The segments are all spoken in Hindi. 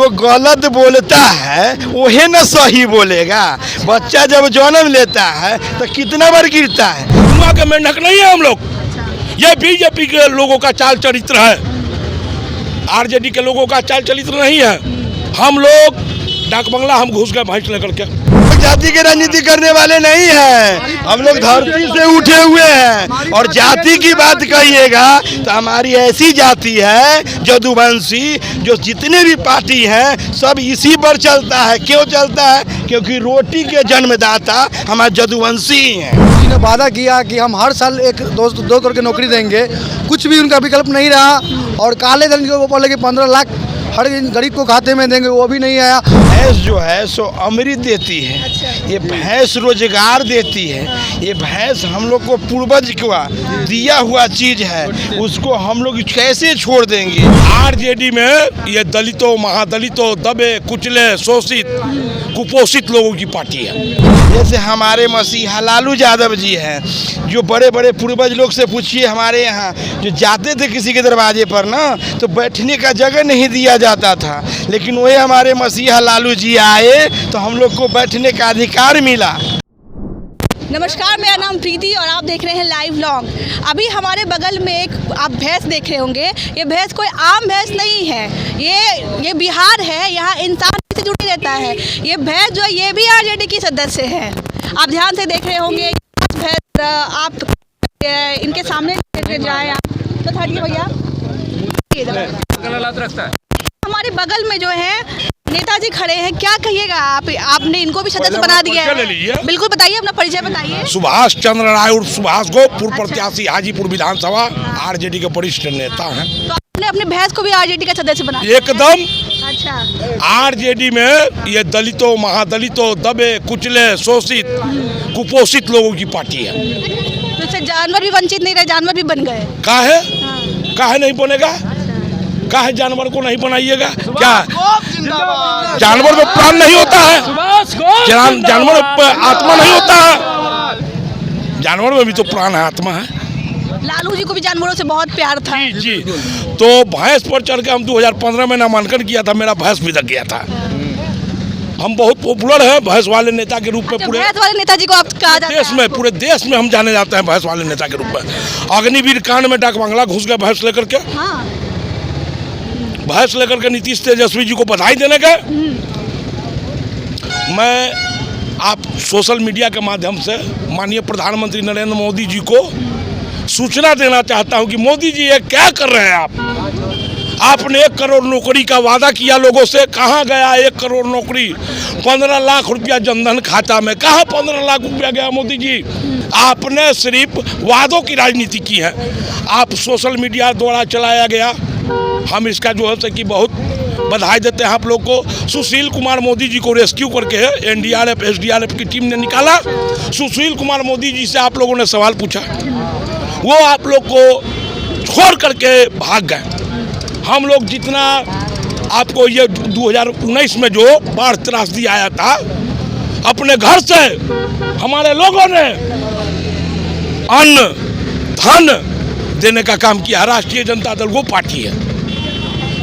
जो गलत बोलता है वही न सही बोलेगा। बच्चा जब जन्म लेता है तो कितना बार गिरता है। वहाँ के मेंढक नहीं है हम लोग, ये बीजेपी के लोगों का चाल चरित्र है, आरजेडी के लोगों का चाल चरित्र नहीं है। हम लोग डाक बंगला हम घुस गए भैंस लेकर के। जाति की राजनीति करने वाले नहीं हैं, हम लोग धरती से उठे हुए हैं। और जाति की बात कहिएगा तो हमारी ऐसी जाति है जदुवंशी, जो जितने भी पार्टी हैं सब इसी पर चलता है। क्यों चलता है? क्योंकि रोटी के जन्मदाता हमारे जदुवंशी हैं। ने वादा किया कि हम हर साल 2 करोड़ की नौकरी देंगे, कुछ भी उनका विकल्प नहीं रहा। और काले धन के ऊपर लेके 15 लाख हर गरीब को खाते में देंगे, वो भी नहीं आया। भैंस जो है सो अमृत देती है, ये भैंस रोजगार देती है, ये भैंस हम लोग को पूर्वज का दिया हुआ चीज है, उसको हम लोग कैसे छोड़ देंगे। आरजेडी में ये दलितों, महादलितों, दबे कुचले, शोषित, कुपोषित लोगों की पार्टी है। जैसे हमारे मसीहा लालू यादव जी हैं, जो बड़े बड़े पूर्वज लोग से पूछिए, हमारे यहाँ जो जाते थे किसी के दरवाजे पर ना तो बैठने का जगह नहीं दिया जाता था, लेकिन वही हमारे मसीहा लालू जी आए तो हम लोग को बैठने का अधिकार मिला। नमस्कार, मेरा नाम प्रीति और आप देख रहे हैं लाइव व्लॉग। अभी हमारे बगल में एक आप भैंस देख रहे होंगे। ये भैंस कोई आम भैंस नहीं है, ये बिहार है, यहाँ इंसान से जुड़ी रहता है। ये भैंस जो है ये भी आरजेडी की सदस्य है। आप ध्यान से देख रहे होंगे भैंस, आप इनके सामने जाए आप तो हटिए भैया। हमारे बगल में जो है नेताजी खड़े हैं, क्या कहिएगा आप? आपने इनको भी सदस्य बना दिया है। बिल्कुल बताइए, अपना परिचय बताइए। सुभाष चंद्र राय उर्फ सुभाष गो, पूर्व प्रत्याशी हाजीपुर विधानसभा, आरजेडी के वरिष्ठ नेता हैं। तो आपने अपने भैंस को भी आरजेडी का सदस्य बना एकदम। अच्छा, आरजेडी में ये दलितों, महादलितों, दबे कुचले, शोषित, कुपोषित लोगों की पार्टी है। तो इससे जानवर भी वंचित नहीं रहे, जानवर भी बन गए। काहे नहीं बनेगा? काहे जानवर को नहीं बनाइएगा? क्या जानवर में प्राण नहीं होता है? जानवर में आत्मा नहीं होता है? जानवर में भी तो प्राण है, आत्मा है। लालू जी को भी जानवरों से बहुत प्यार था। जी। तो भैंस पर चढ़ के हम 2015 में नामांकन किया था, मेरा भैंस भी लग गया था। हम बहुत पॉपुलर हैं भैंस वाले नेता के रूप में। पूरे भैंस वाले नेताजी को आप कहा जाता है? पूरे देश में हम जाने जाते हैं भैंस वाले नेता के रूप में। अग्निवीर कांड में डाक बंगला घुस गए भैंस लेकर के। भैंस लेकर के नीतीश तेजस्वी जी को बधाई देने का मैं आप सोशल मीडिया के माध्यम से माननीय प्रधानमंत्री नरेंद्र मोदी जी को सूचना देना चाहता हूं कि मोदी जी ये क्या कर रहे हैं आप? आपने 1 करोड़ नौकरी का वादा किया लोगों से, कहाँ गया 1 करोड़ नौकरी? 15 लाख रुपया जनधन खाता में, कहाँ 15 लाख रुपया गया मोदी जी? आपने सिर्फ वादों की राजनीति की है। आप सोशल मीडिया द्वारा चलाया गया, हम इसका जो है कि बहुत बधाई देते हैं आप लोग को। सुशील कुमार मोदी जी को रेस्क्यू करके एनडीआरएफ एसडीआरएफ की टीम ने निकाला। सुशील कुमार मोदी जी से आप लोगों ने सवाल पूछा, वो आप लोग को छोड़ करके भाग गए। हम लोग जितना आपको ये 2019 में जो बाढ़ त्रासदी आया था, अपने घर से हमारे लोगों ने अन्न धन देने का काम किया। राष्ट्रीय जनता दल वो पार्टी है,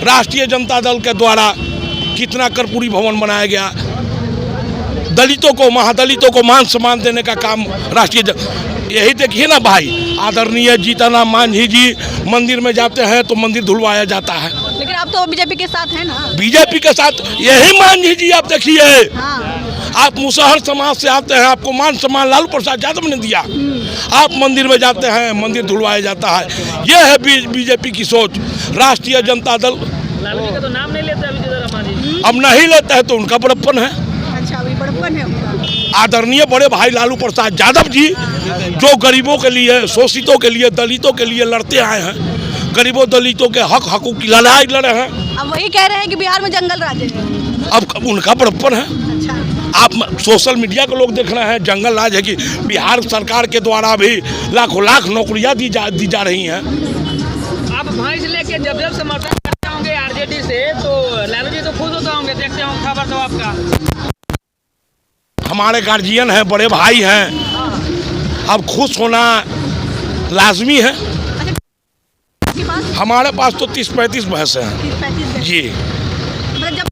राष्ट्रीय जनता दल के द्वारा कितना कर्पूरी भवन बनाया गया, दलितों को, महादलितों को मान सम्मान देने का काम यही देखिए ना भाई। आदरणीय जीतनराम मांझी जी मंदिर में जाते हैं तो मंदिर धुलवाया जाता है। लेकिन आप तो बीजेपी के साथ हैं ना? बीजेपी के साथ यही मांझी जी आप देखिए। आप मुसहर समाज से आते हैं, आपको मान सम्मान लालू प्रसाद यादव ने दिया। आप मंदिर में जाते हैं, मंदिर धुलवाया जाता है। यह है बीजेपी की सोच। राष्ट्रीय जनता दल लालू जी का तो नाम नहीं लेते अभी, अब नहीं लेता है तो उनका बड़प्पन है। अच्छा, अभी बड़प्पन है उनका। आदरणीय बड़े भाई लालू प्रसाद यादव जी जो गरीबों के लिए, शोषितों के लिए, दलितों के लिए लड़ते आए हैं, गरीबों दलितों के हकूक की लड़ाई लड़े हैं। अब वही कह रहे हैं कि बिहार में जंगल राज है। अब उनका बड़प्पन है। अच्छा, आप सोशल मीडिया के लोग देख रहे हैं, जंगल राज है कि बिहार सरकार के द्वारा भी लाखों लाख नौकरियां दी जा रही हैं। आप भैंस लेके जब समर्थन करते होंगे आरजेडी से, तो लालू जी तो खुश होते होंगे, देखते होंगे खबर तो आपका। हमारे गार्जियन हैं, बड़े भाई हैं, अब खुश होना लाजमी है। हमारे पास तो 30-35 भैंस हैं। 35 जी। मतलब जब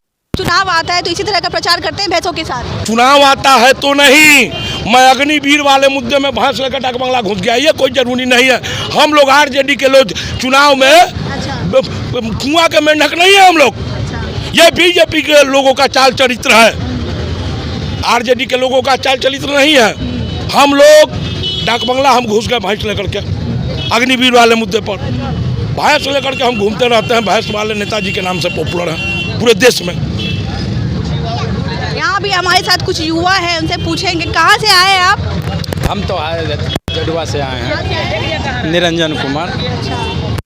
चुनाव आता है तो इसी तरह का प्रचार करते हैं भैंसों के साथ? चुनाव आता है तो नहीं, मैं अग्निवीर वाले मुद्दे में भैंस लेकर डाक बंगला घुस गया, ये कोई जरूरी नहीं है। हम लोग आरजेडी के लोग चुनाव में अच्छा, कुआं के मेंढक नहीं है हम लोग। ये बीजेपी के लोगों का चाल चरित्र है, आरजेडी के लोगों का चाल चरित्र नहीं है। हम लोग डाक बंगला हम घुस गए भैंस लेकर के, अग्निवीर वाले मुद्दे पर भैंस लेकर के हम घूमते रहते हैं। भैंस वाले नेताजी के नाम से पॉपुलर हैं पूरे देश में। यहाँ भी हमारे साथ कुछ युवा हैं, उनसे पूछेंगे कहाँ से आए आप? हम तो आए जडुआ से आए हैं, निरंजन कुमार।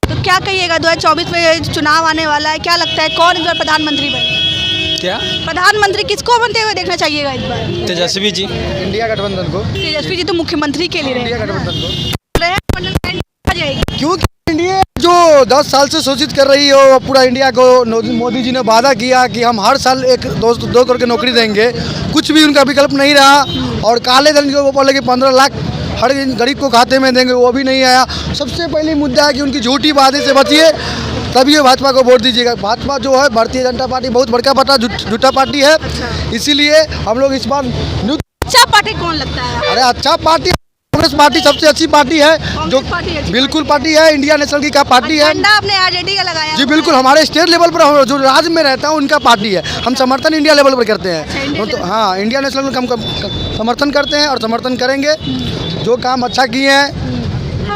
तो क्या कहिएगा, 2024 में चुनाव आने वाला है, क्या लगता है कौन इस बार प्रधानमंत्री बने? क्या प्रधानमंत्री किसको बनते हुए देखना चाहिएगा इस बार? तेजस्वी जी, इंडिया गठबंधन को, तेजस्वी जी तो मुख्यमंत्री के लिए इंडिया रहे गठबंधन को, आ जाएगी। क्योंकि इंडिया जो 10 साल से शोषित कर रही हो पूरा इंडिया को, मोदी जी ने वादा किया कि हम हर साल 1-2 करोड़ की नौकरी देंगे, कुछ भी उनका विकल्प नहीं रहा। और काले धन को वो बोले कि 15 लाख हर गरीब को खाते में देंगे, वो भी नहीं आया। सबसे पहली मुद्दा है कि उनकी झूठी वादे से बचिए, तभी ये भाजपा को वोट दीजिएगा। भाजपा जो है भारतीय जनता पार्टी बहुत बड़का पार्टी, झूठा पार्टी है, इसीलिए हम लोग इस बार अच्छा पार्टी कौन लगता है? अरे अच्छा पार्टी कांग्रेस पार्टी सबसे अच्छी पार्टी है, जो पार्टी अच्छी बिल्कुल पार्टी है, इंडिया नेशनल की का पार्टी है। झंडा आपने आरजेडी का लगाया? जी बिल्कुल, हमारे स्टेट लेवल पर जो राज्य में रहता है उनका पार्टी है। हम समर्थन इंडिया लेवल पर करते हैं, तो हाँ इंडिया नेशनल का हम समर्थन करते हैं और समर्थन करेंगे। जो काम अच्छा किए हैं,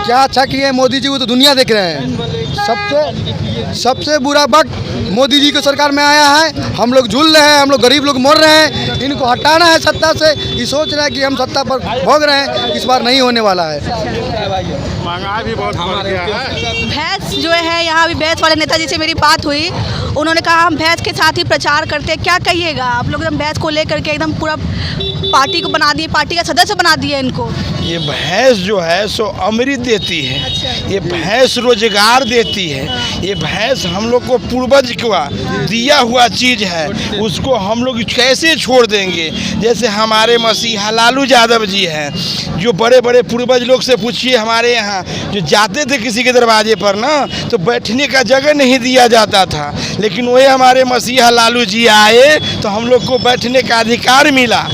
क्या अच्छा किए हैं मोदी जी, वो तो दुनिया देख रहे हैं। सबसे बुरा वक्त मोदी जी की सरकार में आया है। हम लोग झूल रहे हैं, हम लोग गरीब लोग मर रहे हैं, इनको हटाना है सत्ता से। ये सोच रहे हैं कि हम सत्ता पर भोग रहे हैं, इस बार नहीं होने वाला है। महंगाई भी बहुत बढ़ गया है। भैंस जो है, यहाँ भी भैंस वाले नेताजी से मेरी बात हुई, उन्होंने कहा हम भैंस के साथ ही प्रचार करते हैं। क्या कहिएगा आप लोग, एकदम भैंस को लेकर के एकदम पूरा पार्टी को बना दिए, पार्टी का सदस्य बना दिए इनको। ये भैंस जो है सो अमृत देती है, ये भैंस रोजगार देती है, ये भैंस हम लोग को पूर्वज का दिया हुआ चीज़ है, उसको हम लोग कैसे छोड़ देंगे। जैसे हमारे मसीहा लालू यादव जी हैं, जो बड़े बड़े पूर्वज लोग से पूछिए, हमारे यहाँ जो जाते थे किसी के दरवाजे पर ना, तो बैठने का जगह नहीं दिया जाता था, लेकिन वही हमारे मसीहा लालू जी आए तो हम लोग को बैठने का अधिकार मिला,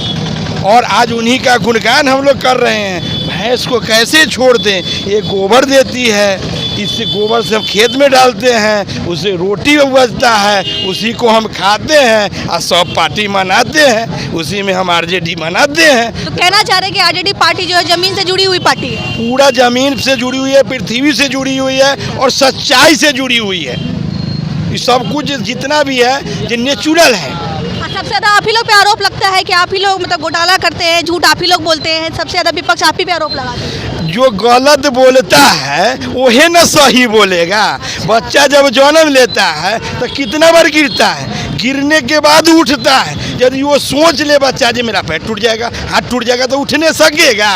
और आज उन्हीं का गुणगान हम लोग कर रहे हैं। भैंस को कैसे छोड़ दें, ये गोबर देती है, इससे गोबर से हम खेत में डालते हैं, उससे रोटी उपजता है, उसी को हम खाते हैं और सब पार्टी मनाते हैं, उसी में हम आरजेडी मनाते हैं। तो कहना चाह रहे हैं कि आरजेडी पार्टी जो है जमीन से जुड़ी हुई पार्टी है, पूरा जमीन से जुड़ी हुई है, पृथ्वी से जुड़ी हुई है और सच्चाई से जुड़ी हुई है। ये सब कुछ जितना भी है ये नेचुरल है। सबसे ज़्यादा आप ही लोग पे आरोप लगता है कि आप ही लोग मतलब घोटाला करते हैं, झूठ आप ही लोग बोलते हैं, सबसे ज़्यादा विपक्ष आप ही पे आरोप लगाते हैं। जो गलत बोलता है वही ना सही बोलेगा। बच्चा जब जन्म लेता है तो कितना बार गिरता है, गिरने के बाद उठता है। यदि वो सोच ले बच्चा जी मेरा पैर टूट जाएगा, हाथ टूट जाएगा, तो उठ नहीं सकेगा।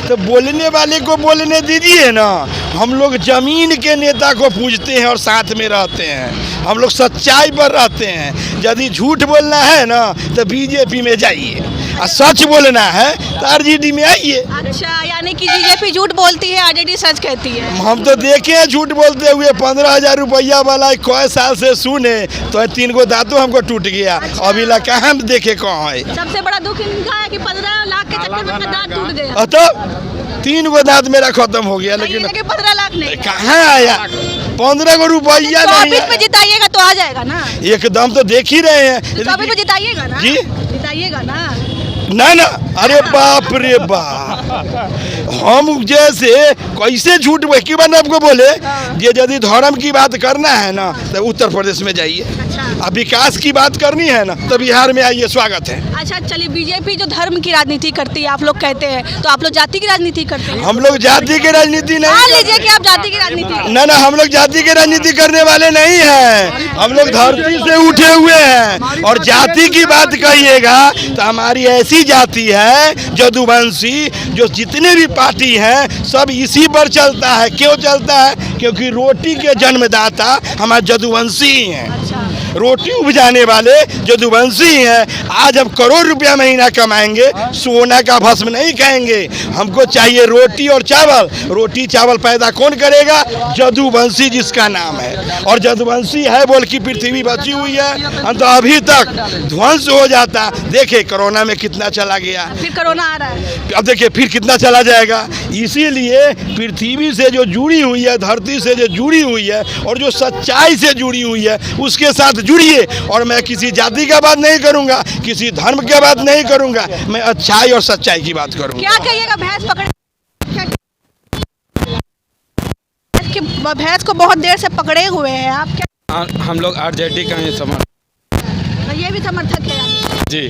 तो बोलने वाले को बोलने दीजिए ना। हम लोग जमीन के नेता को पूजते हैं और साथ में रहते हैं, हम लोग सच्चाई पर रहते हैं। यदि झूठ बोलना है ना तो बीजेपी में जाइए, और सच बोलना है तो आरजेडी में आइए। अच्छा, यानी कि बीजेपी झूठ बोलती है, आरजेडी सच कहती है। हम तो देखे हैं झूठ बोलते हुए। 15,000 रुपया वाला कई साल से सुने तो 3 गो दांतों हमको टूट गया। अच्छा। अभी लगा हम देखे कहाँ है। सबसे बड़ा दुख इनका है कि 15 लाख के चक्कर में उनका दांत टूट गया। तो 3 गो दांत मेरा खत्म हो गया, लेकिन 15 लाख नहीं कहाँ आया। 15 गो रुपया नहीं 24 में जिताइएगा तो आ जाएगा ना। एकदम तो देख ही रहे हैं। 24 में जिताइएगा ना जी? जिताइएगा ना। ना ना, अरे बाप रे बाप, हम जैसे कैसे झूठ की बात आपको बोले। ये यदि धर्म की बात करना है ना तो उत्तर प्रदेश में जाइए, अब विकास की बात करनी है ना तो बिहार में आइए, स्वागत है। अच्छा चलिए, बीजेपी जो धर्म की राजनीति करती है आप लोग कहते हैं, तो आप लोग जाति की राजनीति करते हैं? हम लोग जाति की राजनीति मान नहीं। लीजिए कि आप जाति की राजनीति। ना ना, हम लोग जाति की राजनीति करने वाले नहीं हैं। हम लोग धरती से उठे हुए हैं, और जाति की बात कहिएगा तो हमारी ऐसी जाति है जदुवंशी, जो जितने भी पार्टी हैं सब इसी पर चलता है। क्यों चलता है? क्योंकि रोटी के जन्मदाता हमारे जदुवंशी हैं। रोटी उपजाने वाले यदुवंशी हैं। आज हम करोड़ रुपया महीना कमाएंगे, सोना का भस्म नहीं खाएंगे। हमको चाहिए रोटी और चावल। रोटी चावल पैदा कौन करेगा? यदुवंशी जिसका नाम है। और यदुवंशी है बोल की पृथ्वी बची हुई है, हम तो अभी तक ध्वंस हो जाता। देखिए कोरोना में कितना चला गया, फिर कोरोना आ रहा है। अब देखिए फिर कितना चला जाएगा। इसीलिए पृथ्वी से जो जुड़ी हुई है, धरती से जो जुड़ी हुई है और जो सच्चाई से जुड़ी हुई है, उसके साथ जुड़िए। और मैं किसी जाति का बात नहीं करूंगा, किसी धर्म की बात नहीं करूंगा, मैं अच्छाई और सच्चाई की बात करूंगा। क्या कहिएगा भैंस पकड़े, भैंस को बहुत देर से पकड़े हुए हैं आप, क्या हम लोग आरजेडी का ही समर्थक, ये भी समर्थक है जी।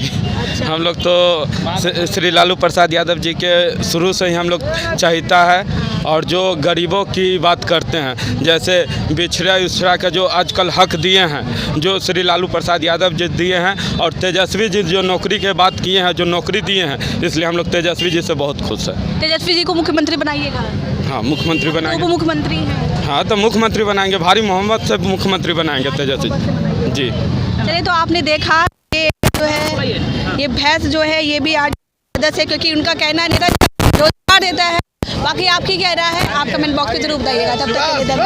हम लोग तो श्री लालू प्रसाद यादव जी के शुरू से ही हम लोग चाहता है। और जो गरीबों की बात करते हैं, जैसे बिछड़ा उछड़ा का जो आजकल हक दिए हैं, जो श्री लालू प्रसाद यादव जी दिए हैं, और तेजस्वी जी जो नौकरी के बात किए हैं, जो नौकरी दिए हैं, इसलिए हम लोग तेजस्वी जी से बहुत खुश हैं। तेजस्वी जी को मुख्यमंत्री बनाइएगा? हाँ, मुख्यमंत्री बनाएंगे। उप मुख्यमंत्री हैं। हाँ, तो मुख्यमंत्री बनाएंगे, भारी मोहम्मद से मुख्यमंत्री बनाएंगे तेजस्वी जी। चलिए, तो आपने देखा ये जो है, ये भैंस जो है ये भी आज सदस्य है, क्योंकि उनका कहना है रोजगार देता है। बाकी आपकी क्या राय है, आप कमेंट बॉक्स में जरूर बताइएगा। तब तक के लिए धन्यवाद।